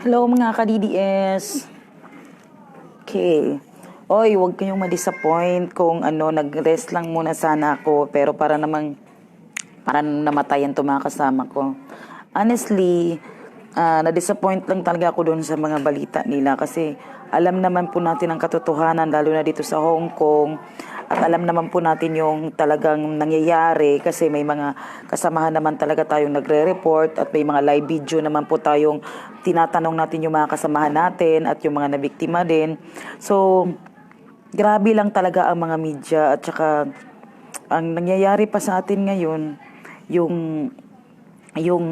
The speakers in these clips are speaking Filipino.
Hello mga ka-DDS. Okay. Oy, huwag kayong ma-disappoint kung nag-rest lang muna sana ako pero para namatayan to mga kasama ko. Honestly, na-disappoint lang talaga ako doon sa mga balita nila kasi alam naman po natin ang katotohanan lalo na dito sa Hong Kong. At alam naman po natin yung talagang nangyayari kasi may mga kasamahan naman talaga tayong nagre-report at may mga live video naman po tayong tinatanong natin yung mga kasamahan natin at yung mga nabiktima din. So, grabe lang talaga ang mga media at saka ang nangyayari pa sa atin ngayon, yung yung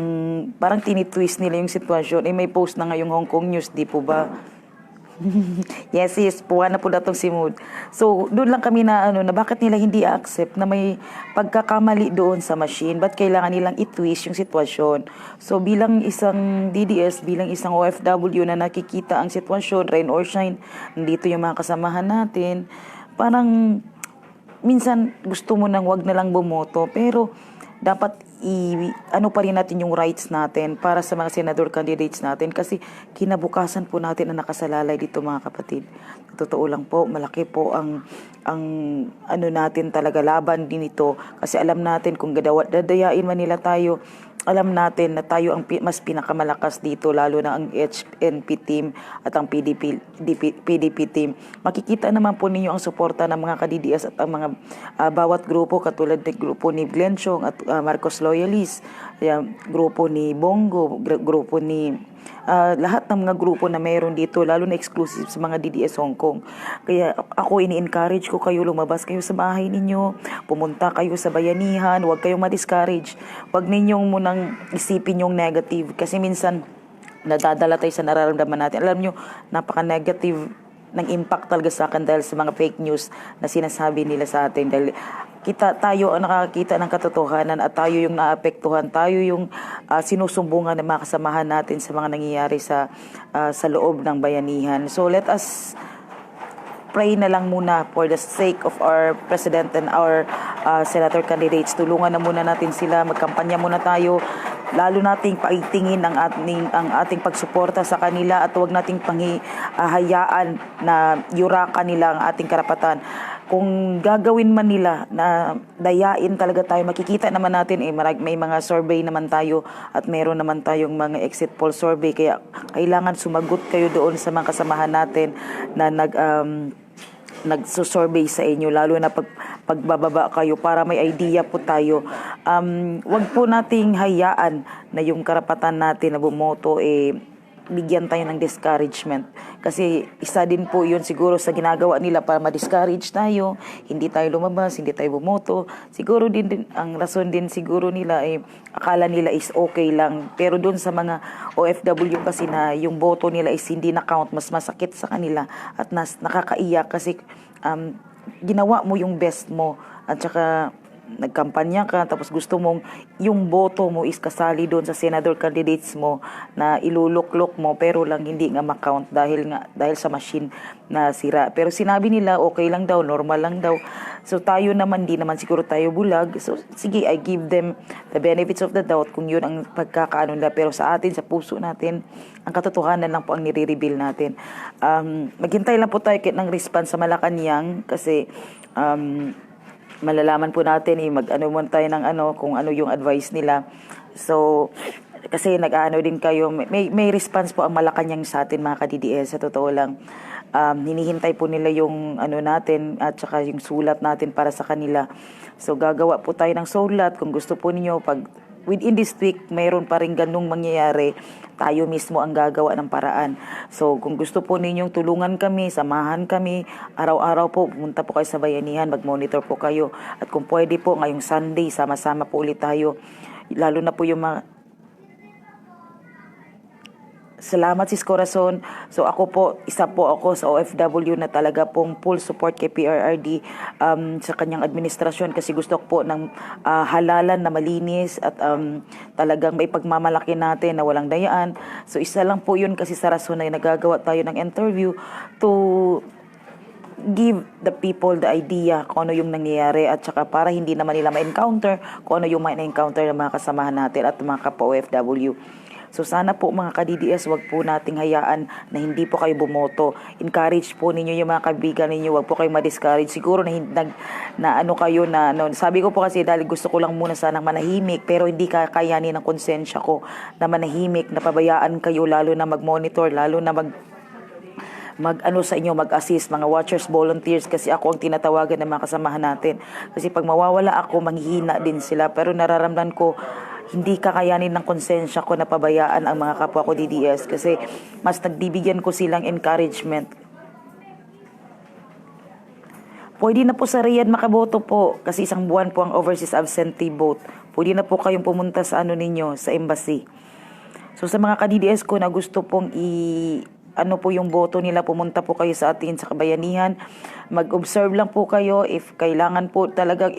parang tinitwist nila yung sitwasyon. May post na ngayong Hong Kong News, di po ba? Yes, puwa na po na tong si Mood. So, doon lang kami na bakit nila hindi accept na may pagkakamali doon sa machine? Ba't kailangan nilang i-twist yung sitwasyon? So, bilang isang DDS, bilang isang OFW na nakikita ang sitwasyon, rain or shine, nandito yung mga kasamahan natin, parang minsan gusto mo nang wag na lang bumoto, pero dapat ano pa rin natin yung rights natin para sa mga senador candidates natin kasi kinabukasan po natin ang nakasalalay dito mga kapatid. Totoo lang po, malaki po ang ano natin talaga laban din ito kasi alam natin kung dadayain man nila tayo, alam natin na tayo ang mas pinakamalakas dito lalo na ang HNP team at ang PDP team. Makikita naman po ninyo ang suporta ng mga ka-DDS at ang mga bawat grupo katulad ng grupo ni Glenn Chong at Marcos Loyalist, grupo ni Bongo, grupo ni lahat ng mga grupo na mayroon dito, lalo na exclusive sa mga DDS Hong Kong. Kaya ako ini-encourage ko kayo, lumabas kayo sa bahay ninyo, pumunta kayo sa bayanihan, huwag kayong ma-discourage. Huwag ninyong munang isipin yung negative kasi minsan nadadala tayo sa nararamdaman natin. Alam nyo, napaka-negative ng impact talaga sa akin dahil sa mga fake news na sinasabi nila sa atin. Dahil tayo ang nakakita ng katotohanan at tayo yung naapektuhan, tayo yung sinusumbungan ng mga kasamahan natin sa mga nangyayari sa loob ng bayanihan. So let us pray na lang muna for the sake of our president and our senator candidates. Tulungan na muna natin sila, magkampanya muna tayo. Lalo nating paitingin ang ating pagsuporta sa kanila at huwag nating hayaan na yurakan nila ang ating karapatan. Kung gagawin man nila na dayain talaga tayo, makikita naman natin may mga survey naman tayo at meron naman tayong mga exit poll survey. Kaya kailangan sumagot kayo doon sa mga kasamahan natin na nagsusurvey sa inyo, lalo na pagbababa kayo para may idea po tayo. Wag po nating hayaan na yung karapatan natin na bumoto bigyan tayo ng discouragement. Kasi isa din po yun siguro sa ginagawa nila para ma-discourage tayo, hindi tayo lumabas, hindi tayo bumoto. Siguro din ang rason din siguro nila akala nila is okay lang. Pero doon sa mga OFW kasi na yung boto nila is hindi na-count, mas masakit sa kanila at nakakaiyak kasi ginawa mo yung best mo at saka nagkampanya ka tapos gusto mong yung boto mo is kasali doon sa senador candidates mo na iluluklok mo pero lang hindi nga ma-count dahil sa machine na sira. Pero sinabi nila okay lang daw, normal lang daw. So tayo naman, di naman siguro tayo bulag. So sige, I give them the benefits of the doubt kung yun ang pagkakaano nila. Pero sa atin, sa puso natin, ang katotohanan lang po ang nire-reveal natin. Maghintay lang po tayo ng response sa Malacanang kasi malalaman po natin mag-ano mo tayo ng kung ano yung advice nila. So kasi nag-ano din kayo, may response po ang Malacanang sa atin mga ka-DDS, sa totoo lang. Hinihintay po nila yung natin at saka yung sulat natin para sa kanila. So gagawa po tayo ng sulat kung gusto po ninyo pag within this week mayroon pa rin ganung mangyayari, tayo mismo ang gagawa ng paraan. So kung gusto po ninyong tulungan kami, samahan kami, araw-araw po pumunta po kayo sa bayanihan, mag-monitor po kayo. At kung pwede po ngayong Sunday, sama-sama po ulit tayo. Lalo na po yung mga salamat sis Corazon. So isa po ako sa OFW na talaga pong full support kay PRRD sa kanyang administrasyon kasi gusto ko po ng halalan na malinis at talagang may pagmamalaki natin na walang dayaan. So isa lang po yun kasi sa rason na nagagawa tayo ng interview to give the people the idea kung ano yung nangyayari at saka para hindi naman nila ma-encounter kung ano yung ma-encounter ng mga kasamahan natin at mga kapwa OFW. So sana po mga ka-DDS, wag po nating hayaan na hindi po kayo bumoto. Encourage po ninyo yung mga kaibigan ninyo, wag po kayo ma-discourage. Siguro na ano kayo na no, sabi ko po kasi dahil gusto ko lang muna sanang manahimik, pero hindi kakayanin ng konsensya ko na manahimik, na pabayaan kayo, lalo na mag-monitor, lalo na mag-ano sa inyo, mag-assist, mga watchers, volunteers, kasi ako ang tinatawagan ng mga kasamahan natin. Kasi pag mawawala ako, manghihina din sila. Pero nararamdaman ko, hindi kakayanin ng konsensya ko na pabayaan ang mga kapwa ko DDS, kasi mas nagbibigyan ko silang encouragement. Pwede na po sa Riyadh makaboto po, kasi isang buwan po ang overseas absentee vote. Pwede na po kayong pumunta sa ano ninyo, sa embassy. So sa mga ka-DDS ko na gusto pong ano po yung boto nila, pumunta po kayo sa atin sa Kabayanihan. Mag-observe lang po kayo if kailangan po talaga,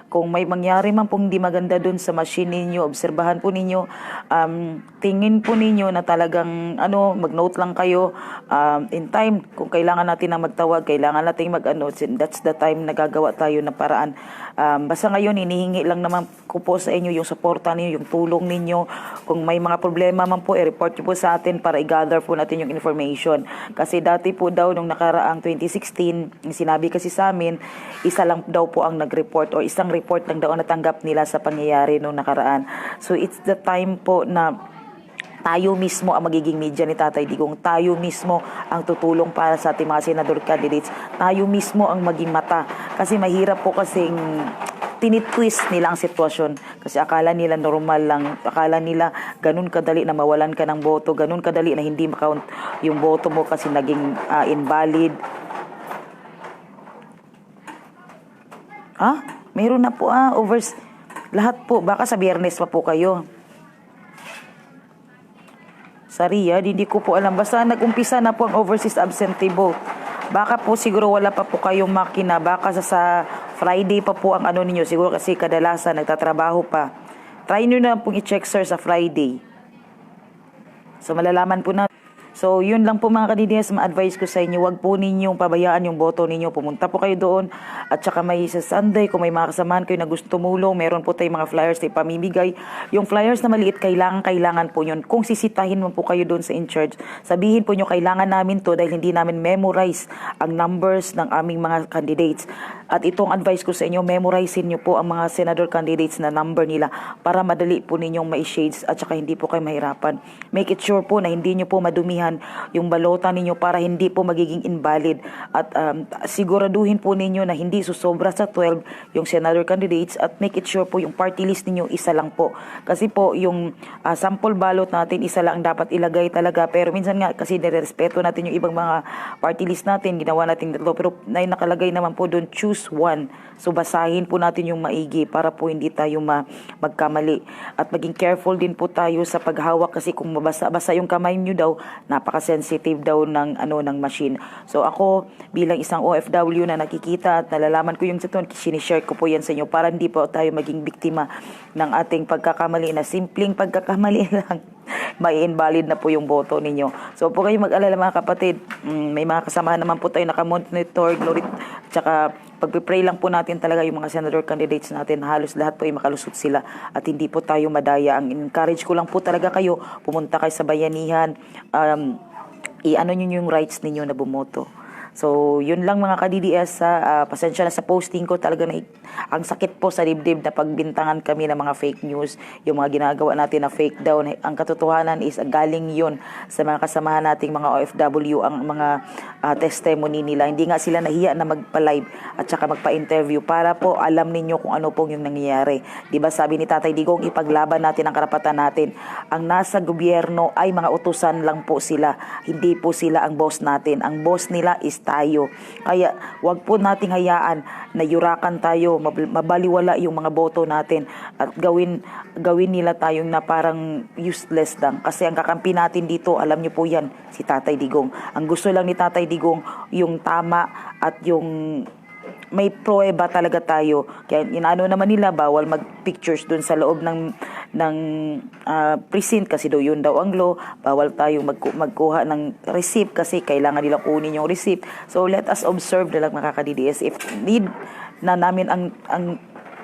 kung may mangyari man pong hindi maganda dun sa machine ninyo, obserbahan po ninyo, tingin po ninyo na talagang mag-note lang kayo in time. Kung kailangan natin na magtawag, kailangan natin that's the time na gagawa tayo ng paraan. Basta ngayon, hinihingi lang naman ko po sa inyo yung suporta ninyo, yung tulong ninyo. Kung may mga problema man po, i-report nyo po sa atin para i-gather po natin yung information. Kasi dati po daw, nung nakaraang 2016, sinabi kasi sa amin, isa lang daw po ang nag-report, o isang report lang daw ang natanggap nila sa pangyayari nung nakaraan. So it's the time po na tayo mismo ang magiging media ni Tatay Digong. Tayo mismo ang tutulong para sa ating mga senador candidates. Tayo mismo ang maging mata. Kasi mahirap po kasing tinitwist nila ang sitwasyon. Kasi akala nila normal lang. Akala nila ganun kadali na mawalan ka ng boto. Ganun kadali na hindi makount yung boto mo kasi naging invalid. Meron na po lahat po. Baka sa Biyernes pa po kayo. Sa Riyadh, hindi ko po alam. Basta nag-umpisa na po ang overseas absentee vote. Baka po siguro wala pa po kayong makina. Baka sa Friday pa po ang ninyo. Siguro kasi kadalasan nagtatrabaho pa. Try nyo na pong i-check, sir, sa Friday. So malalaman po na. So, yun lang po mga ka-DDS, ma-advise ko sa inyo, wag po ninyong pabayaan yung boto ninyo. Pumunta po kayo doon. At saka may sa Sunday, kung may mga kasamahan kayo na gusto tumulong, meron po tayong mga flyers na ipamimigay. Yung flyers na maliit, kailangan po yun. Kung sisitahin mo po kayo doon sa in-charge, sabihin po nyo, kailangan namin to dahil hindi namin memorize ang numbers ng aming mga candidates. At itong advice ko sa inyo, memorizein nyo po ang mga senador candidates na number nila para madali po ninyong ma-shades at saka hindi po kayo mahirapan. Make it sure po na hindi nyo po madumihan yung balota ninyo para hindi po magiging invalid. At siguraduhin po ninyo na hindi susobra sa 12 yung senador candidates at make it sure po yung party list ninyo isa lang po. Kasi po yung sample ballot natin isa lang dapat ilagay talaga. Pero minsan nga kasi nirespeto natin yung ibang mga party list natin, ginawa natin dito. Pero nakalagay naman po doon choose one. So basahin po natin yung maigi para po hindi tayo magkamali. At maging careful din po tayo sa paghawak kasi kung mabasa-basa yung kamay nyo daw, napaka-sensitive daw ng machine. So ako bilang isang OFW na nakikita at nalalaman ko yung sitwasyon, sinishare ko po yan sa inyo para hindi po tayo maging biktima ng ating pagkakamali na simpleng pagkakamali lang. May invalid na po yung boto ninyo. So po kayo mag-alala mga kapatid, may mga kasamahan naman po tayo nakamonitor, tsaka pagpipray lang po natin talaga yung mga senador candidates natin, halos lahat po ay makalusot sila at hindi po tayo madaya. Ang encourage ko lang po talaga kayo, pumunta kayo sa bayanihan, i-ano nyo yung rights ninyo na bumoto. So, yun lang mga ka-DDS. Pasensya na sa posting ko. Talaga na ang sakit po sa dibdib na pagbintangan kami ng mga fake news. Yung mga ginagawa natin na fake daw. Ang katotohanan is galing yun sa mga kasamahan nating mga OFW, ang mga testimony nila. Hindi nga sila nahiya na magpa-live at saka magpa-interview para po alam ninyo kung ano pong yung nangyayari. Diba sabi ni Tatay Digong, ipaglaban natin ang karapatan natin. Ang nasa gobyerno ay mga utusan lang po sila. Hindi po sila ang boss natin. Ang boss nila is tayo. Kaya wag po nating hayaan na yurakan tayo, mabaliwala yung mga boto natin at gawin nila tayong na parang useless lang. Kasi ang kakampi natin dito, alam niyo po yan, si Tatay Digong. Ang gusto lang ni Tatay Digong, yung tama at yung may pruweba talaga tayo. Kaya inaano naman nila, bawal mag-pictures dun sa loob ng precinct kasi daw yun daw ang law. Bawal tayong magkuha ng receipt kasi kailangan nilang kunin yung receipt. So let us observe na lang mga ka-DDS. If need na namin ang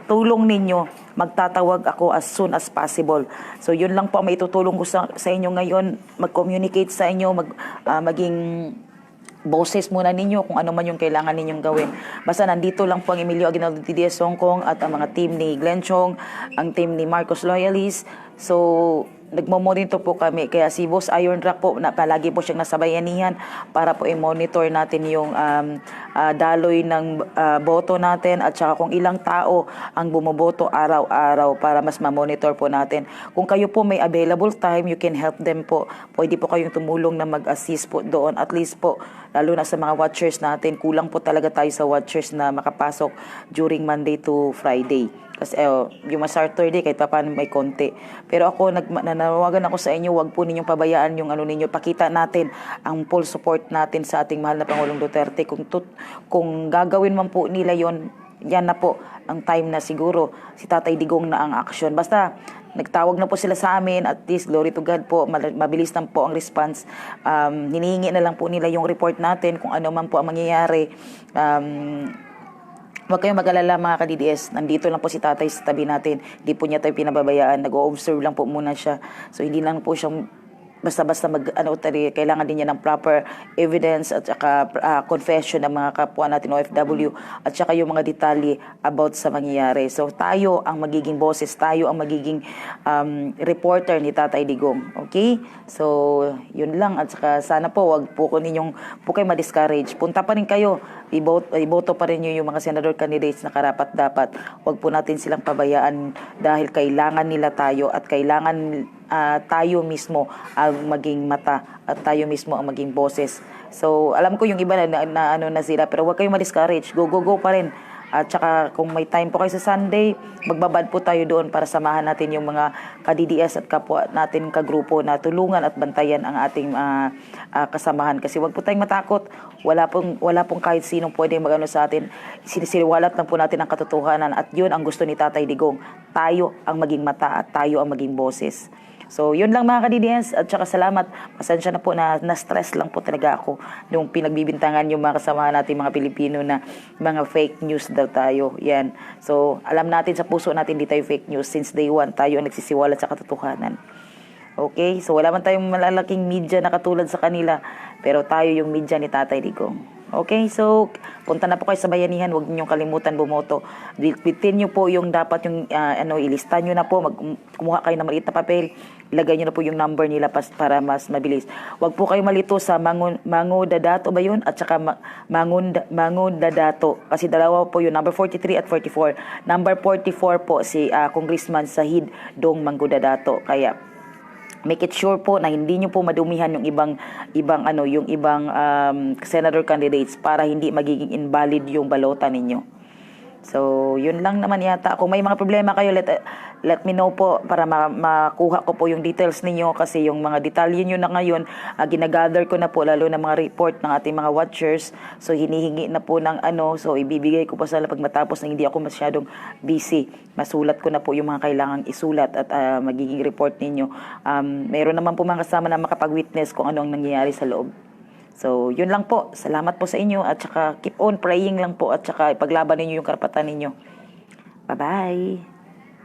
tulong ninyo, magtatawag ako as soon as possible. So yun lang po ang maitutulong ko sa inyo ngayon, mag-communicate sa inyo, maging boses muna ninyo kung ano man yung kailangan ninyong gawin. Basta nandito lang po ang Emilio Aguinaldo TDS Hong Kong at ang mga team ni Glenn Chong, ang team ni Marcos Loyalist. So, nagmo-monitor po kami. Kaya si Boss Iron Rock po, palagi po siyang nasa bayanihan para po i-monitor natin yung daloy ng boto natin at saka kung ilang tao ang bumoboto araw-araw para mas ma-monitor po natin. Kung kayo po may available time, you can help them po. Pwede po kayong tumulong na mag-assist po doon. At least po, lalo na sa mga watchers natin, kulang po talaga tayo sa watchers na makapasok during Monday to Friday. Kasi yung Saturday kahit pa paano may konti. Pero ako nananawagan ako sa inyo, wag po ninyong pabayaan yung ano ninyo. Pakita natin ang full support natin sa ating mahal na Pangulong Duterte. Kung gagawin man po nila yon, yan na po ang time na siguro si Tatay Digong na ang action. Basta nagtawag na po sila sa amin, at least glory to God po, mabilis lang po ang response. Hinihingi na lang po nila yung report natin kung ano man po ang mangyayari. Huwag kayong mag-alala mga ka-DDS. Nandito lang po si tatay sa tabi natin. Hindi po niya tayo pinababayaan. Nag-o-observe lang po muna siya. So hindi lang po siyang basta-basta kailangan din niya ng proper evidence at saka confession ng mga kapwa natin OFW at saka yung mga detalye about sa mangyayari. So tayo ang magiging boses, tayo ang magiging reporter ni Tatay Digong. Okay? So yun lang, at saka sana po wag po ninyong kayo ma-discourage. Punta pa rin kayo, iboto pa rin yung mga senador candidates na karapat-dapat. Wag po natin silang pabayaan dahil kailangan nila tayo at kailangan tayo mismo ang maging mata at tayo mismo ang maging boses. So, alam ko yung iba na sila, pero huwag kayong ma-discourage. Go pa rin. At saka kung may time po kayo sa Sunday, magbabad po tayo doon para samahan natin yung mga ka-DDS at kapwa natin kagrupo na tulungan at bantayan ang ating kasamahan. Kasi wag po tayong matakot. Wala pong kahit sinong pwedeng magano sa atin. Sinisiliwalat lang po natin ang katotohanan at yun ang gusto ni Tatay Digong. Tayo ang maging mata at tayo ang maging boses. So, yun lang mga ka-DDS, at saka salamat. Pasensya na po na stress lang po talaga ako nung pinagbibintangan yung mga kasama natin mga Pilipino na mga fake news daw tayo. Yan. So, alam natin sa puso natin di tayo fake news. Since day one, tayo ang nagsisiwalat sa katotohanan. Okay? So, wala man tayong malalaking media na katulad sa kanila, pero tayo yung media ni Tatay Digong. Okay, so punta na po kayo sa bayanihan, huwag niyo kalimutan bumoto. Bitin niyo po yung dapat yung ilista niyo na po, kumuha kayo ng maliit na papel, ilagay niyo na po yung number nila para mas mabilis. Huwag po kayo malito sa Mangudadato ba yun? At saka Mangudadato. Kasi dalawa po yun, number 43 at 44. Number 44 po si Congressman Sahid Dong Mangudadato. Kaya make it sure po na hindi niyo po madumihan yung ibang senator candidates para hindi magiging invalid yung balota ninyo. So, yun lang naman yata. Kung may mga problema kayo, let me know po para makuha ko po yung details ninyo, kasi yung mga detalye nyo na ngayon, ginagather ko na po, lalo na mga report ng ating mga watchers. So, hinihingi na po ng so ibibigay ko po sa pag matapos na hindi ako masyadong busy. Masulat ko na po yung mga kailangang isulat at magiging report ninyo. Mayroon naman po mga kasama na makapag-witness kung ano ang nangyayari sa loob. So, yun lang po. Salamat po sa inyo at saka keep on praying lang po at saka ipaglaban ninyo yung karapatan ninyo. Bye-bye!